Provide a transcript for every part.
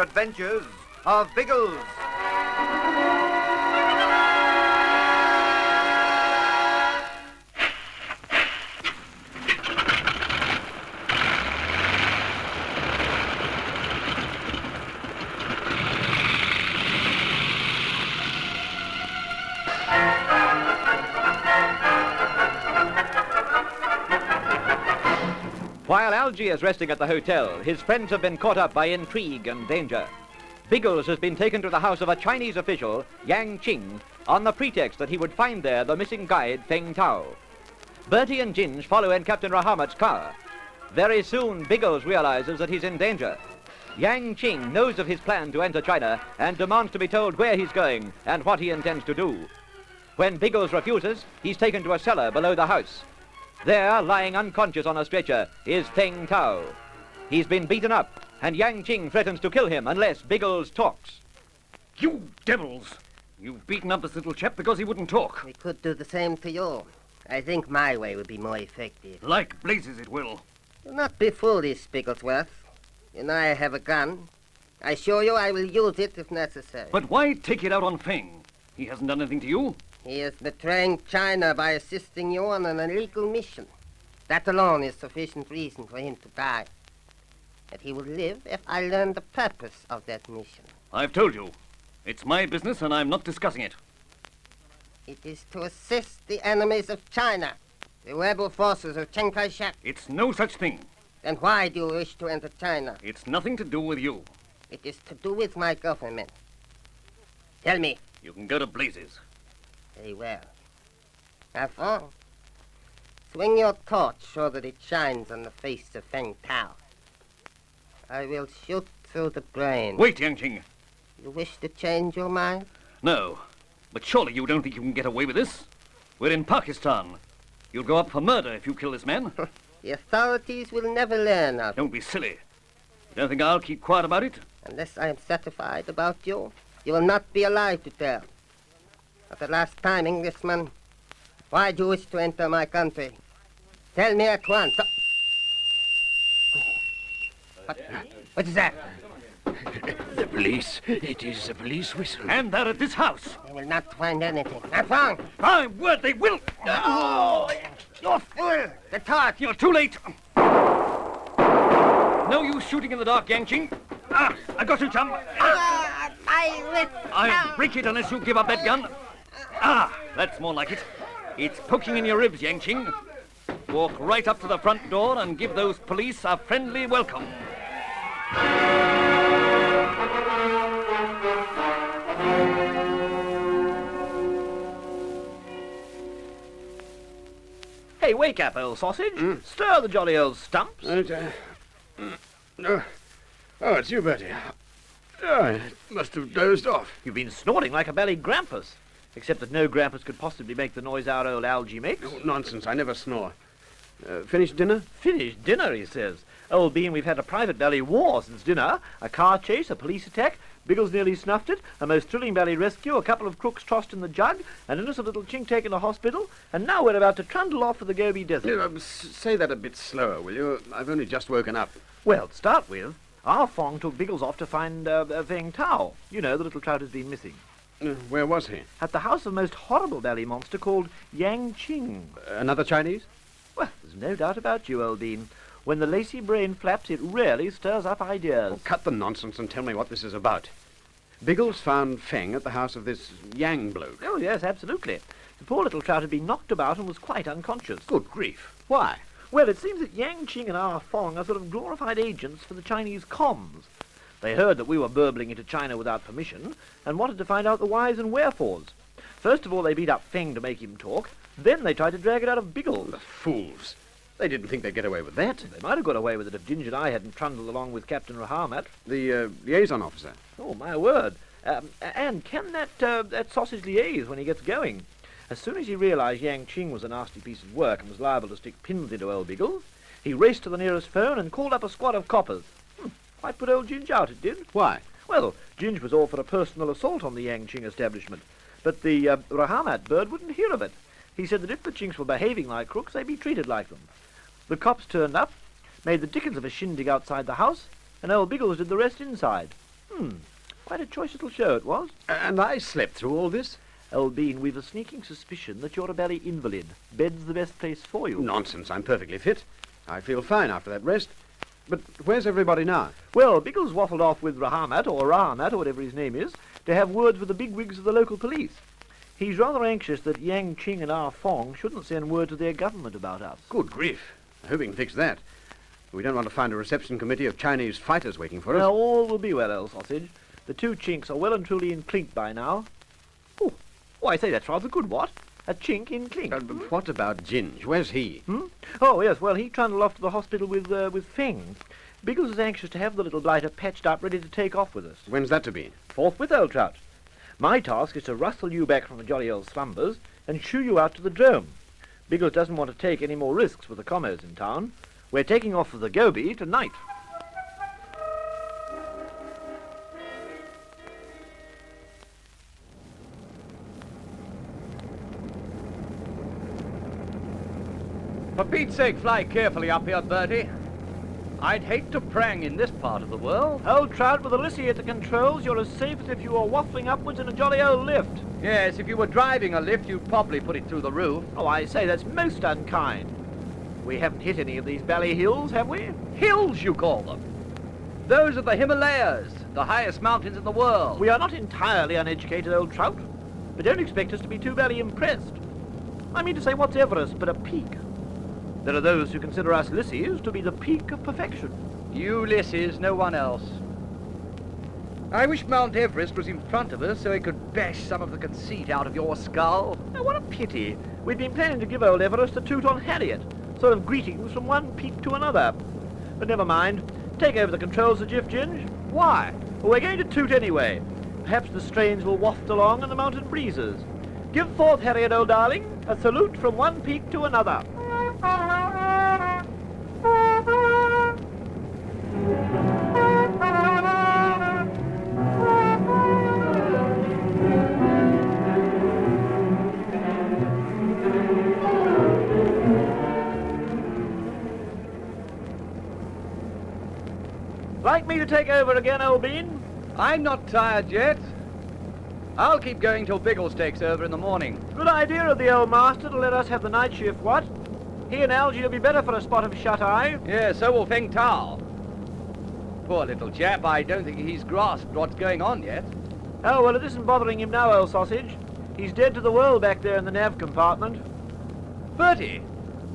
adventures of Biggles. While Algy is resting at the hotel, his friends have been caught up by intrigue and danger. Biggles has been taken to the house of a Chinese official, Yang Qing, on the pretext that he would find there the missing guide, Feng Tao. Bertie and Ginge follow in Captain Rahamat's car. Very soon, Biggles realizes that he's in danger. Yang Qing knows of his plan to enter China and demands to be told where he's going and what he intends to do. When Biggles refuses, he's taken to a cellar below the house. There, lying unconscious on a stretcher, is Feng Tao. He's been beaten up, and Yang Qing threatens to kill him unless Biggles talks. You devils! You've beaten up this little chap because he wouldn't talk. We could do the same to you. I think my way would be more effective. Like blazes it will. Do not be foolish, Bigglesworth. You know I have a gun. I assure you I will use it if necessary. But why take it out on Feng? He hasn't done anything to you. He is betraying China by assisting you on an illegal mission. That alone is sufficient reason for him to die. But he will live if I learn the purpose of that mission. I've told you. It's my business and I'm not discussing it. It is to assist the enemies of China, the rebel forces of Chiang Kai-shek. It's no such thing. Then why do you wish to enter China? It's nothing to do with you. It is to do with my government. Tell me. You can go to blazes. Very well. Have fun. Swing your torch so that it shines on the face of Feng Tao. I will shoot through the brain. Wait, Yang Qing. You wish to change your mind? No. But surely you don't think you can get away with this? We're in Pakistan. You'll go up for murder if you kill this man. The authorities will never learn of it. Don't be silly. You don't think I'll keep quiet about it? Unless I am certified about you, you will not be alive to tell. At the last time, Englishman, why do you wish to enter my country? Tell me at once. What is that? The police. It is the police whistle. And they're at this house. They will not find anything. Not wrong. My word, they will. Oh, you fool! The torch! You're too late. No use shooting in the dark, Yang Qing. I got you, chum. I will. I'll break it unless you give up that gun. That's more like it. It's poking in your ribs, Yang Qing. Walk right up to the front door and give those police a friendly welcome. Hey, wake up, old sausage. Stir the jolly old stumps. Oh, it's you, Bertie. Oh, I must have dozed off. You've been snoring like a belly grampus. Except that no grampus could possibly make the noise our old Algy makes. Oh, nonsense, I never snore. Finished dinner? Finished dinner, he says. Old Bean, we've had a private belly war since dinner. A car chase, a police attack, Biggles nearly snuffed it, a most thrilling belly rescue, a couple of crooks tossed in the jug, an innocent little chink taken to hospital, and now we're about to trundle off for the Gobi Desert. Say that a bit slower, will you? I've only just woken up. Well, to start with, our Fong took Biggles off to find Feng Tao. You know, the little trout has been missing. Where was he? At the house of a most horrible belly monster called Yang Qing. Another Chinese? Well, there's no doubt about you, old Bean. When the lacy brain flaps, it really stirs up ideas. Oh, cut the nonsense and tell me what this is about. Biggles found Feng at the house of this Yang bloke. Oh, yes, absolutely. The poor little trout had been knocked about and was quite unconscious. Good grief. Why? Well, it seems that Yang Qing and our Fong are sort of glorified agents for the Chinese comms. They heard that we were burbling into China without permission and wanted to find out the whys and wherefores. First of all, they beat up Feng to make him talk. Then they tried to drag it out of Biggles. The fools. They didn't think they'd get away with that. They might have got away with it if Ginger and I hadn't trundled along with Captain Rahamat. The liaison officer. Oh, my word. And can that sausage liaise when he gets going? As soon as he realized Yang Qing was a nasty piece of work and was liable to stick pins into old Biggles, he raced to the nearest phone and called up a squad of coppers. Quite put old Ginge out, it did. Why? Well, Ginge was all for a personal assault on the Yang Qing establishment, but the Rahamat bird wouldn't hear of it. He said that if the Chinks were behaving like crooks, they'd be treated like them. The cops turned up, made the dickens of a shindig outside the house, and old Biggles did the rest inside. Quite a choice little show it was. And I slept through all this? Old Bean, we've a sneaking suspicion that you're a bally invalid. Bed's the best place for you. Nonsense, I'm perfectly fit. I feel fine after that rest. But where's everybody now? Well, Biggles waffled off with Rahamat, or whatever his name is, to have words with the bigwigs of the local police. He's rather anxious that Yang Ching and Ah Fong shouldn't send word to their government about us. Good grief. I hope we can fix that. We don't want to find a reception committee of Chinese fighters waiting for us. Now, all will be well, old sausage. The two chinks are well and truly in clink by now. Oh, I say, that's rather good, what? A chink in clink. But what about Ginge? Where's he? Oh, yes, well, he trundled off to the hospital with Feng. Biggles is anxious to have the little blighter patched up, ready to take off with us. When's that to be? Forthwith, old trout. My task is to rustle you back from the jolly old slumbers and shoo you out to the drome. Biggles doesn't want to take any more risks with the commerce in town. We're taking off for the Gobi tonight. For Pete's sake, fly carefully up here, Bertie. I'd hate to prang in this part of the world. Old trout, with Ulysses at the controls, you're as safe as if you were waffling upwards in a jolly old lift. Yes, if you were driving a lift, you'd probably put it through the roof. Oh, I say, that's most unkind. We haven't hit any of these bally hills, have we? Hills, you call them. Those are the Himalayas, the highest mountains in the world. We are not entirely uneducated, old trout, but don't expect us to be too bally impressed. I mean to say, what's Everest but a peak? There are those who consider us Ulysses to be the peak of perfection. Ulysses, no one else. I wish Mount Everest was in front of us so it could bash some of the conceit out of your skull. Oh, what a pity. We'd been planning to give old Everest a toot on Harriet, sort of greetings from one peak to another. But never mind. Take over the controls, Sir Jiff Ginge. Why? Well, we're going to toot anyway. Perhaps the strains will waft along in the mountain breezes. Give forth, Harriet, old darling, a salute from one peak to another. Like me to take over again, old Bean? I'm not tired yet. I'll keep going till Biggles takes over in the morning. Good idea of the old master to let us have the night shift, what? He and Algy will be better for a spot of shut-eye. Yeah, so will Feng Tao. Poor little chap, I don't think he's grasped what's going on yet. Oh, well, it isn't bothering him now, old sausage. He's dead to the world back there in the nav compartment. Bertie,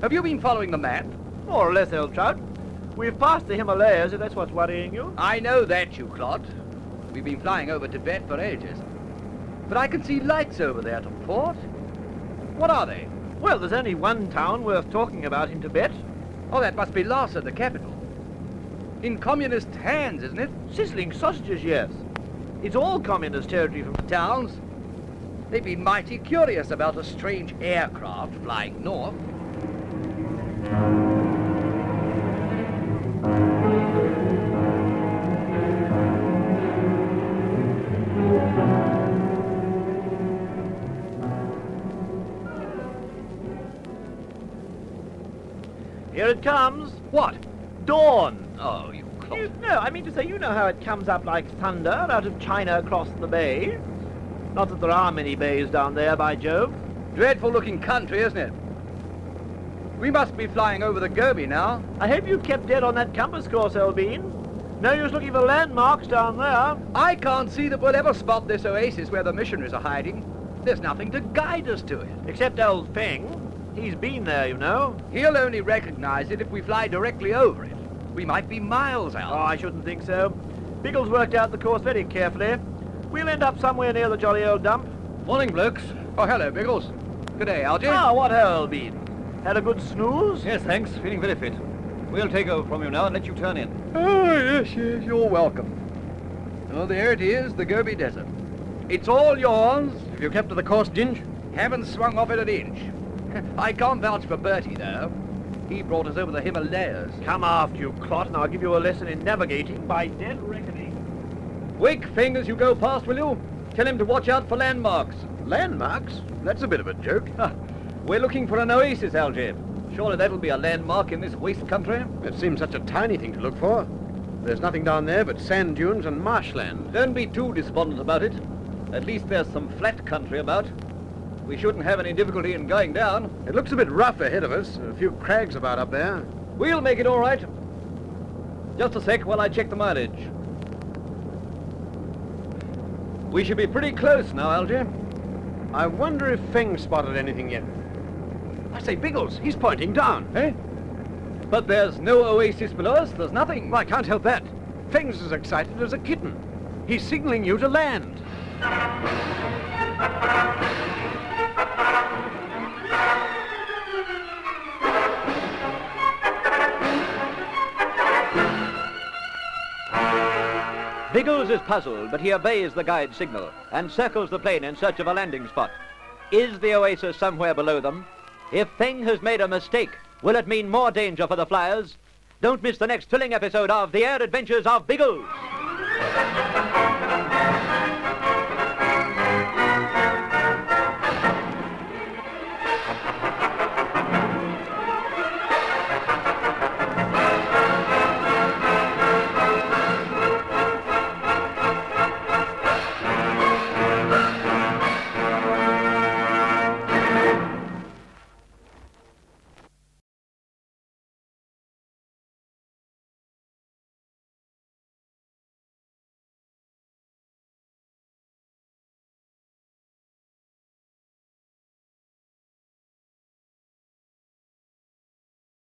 have you been following the map? More or less, old trout. We've passed the Himalayas, if that's what's worrying you. I know that, you clod. We've been flying over Tibet for ages. But I can see lights over there to port. What are they? Well, there's only one town worth talking about in Tibet. Oh, that must be Lhasa, the capital. In communist hands, isn't it? Sizzling sausages, yes. It's all communist territory from Towns. They've been mighty curious about a strange aircraft flying north. Here it comes. What? Dawn. Oh, you clod. No, I mean to say, you know how it comes up like thunder out of China across the bay. Not that there are many bays down there, by Jove. Dreadful looking country, isn't it? We must be flying over the Gobi now. I hope you've kept dead on that compass course, old Bean. No use looking for landmarks down there. I can't see that we'll ever spot this oasis where the missionaries are hiding. There's nothing to guide us to it. Except old Feng. He's been there, you know. He'll only recognize it if we fly directly over it. We might be miles out. Oh, I shouldn't think so. Biggles worked out the course very carefully. We'll end up somewhere near the jolly old dump. Morning, blokes. Oh, hello, Biggles. Good day, Algy. Ah, what ho, old Bean. Had a good snooze? Yes, thanks. Feeling very fit. We'll take over from you now and let you turn in. Oh, yes, you're welcome. Oh, there it is, the Gobi Desert. It's all yours. Have you kept to the course, Ginge? Haven't swung off it an inch. I can't vouch for Bertie, though. He brought us over the Himalayas. Come aft, you clot, and I'll give you a lesson in navigating by dead reckoning. Wake Feng as you go past, will you? Tell him to watch out for landmarks. Landmarks? That's a bit of a joke. We're looking for an oasis, Algy. Surely that'll be a landmark in this waste country. It seems such a tiny thing to look for. There's nothing down there but sand dunes and marshland. Don't be too despondent about it. At least there's some flat country about. We shouldn't have any difficulty in going down. It looks a bit rough ahead of us. A few crags about up there. We'll make it all right. Just a sec while I check the mileage. We should be pretty close now, Algy. I wonder if Feng spotted anything yet. I say, Biggles, he's pointing down. Eh? But there's no oasis below us. There's nothing. Well, I can't help that. Feng's as excited as a kitten. He's signaling you to land. Biggles is puzzled, but he obeys the guide's signal and circles the plane in search of a landing spot. Is the oasis somewhere below them? If Feng has made a mistake, will it mean more danger for the flyers? Don't miss the next thrilling episode of The Air Adventures of Biggles.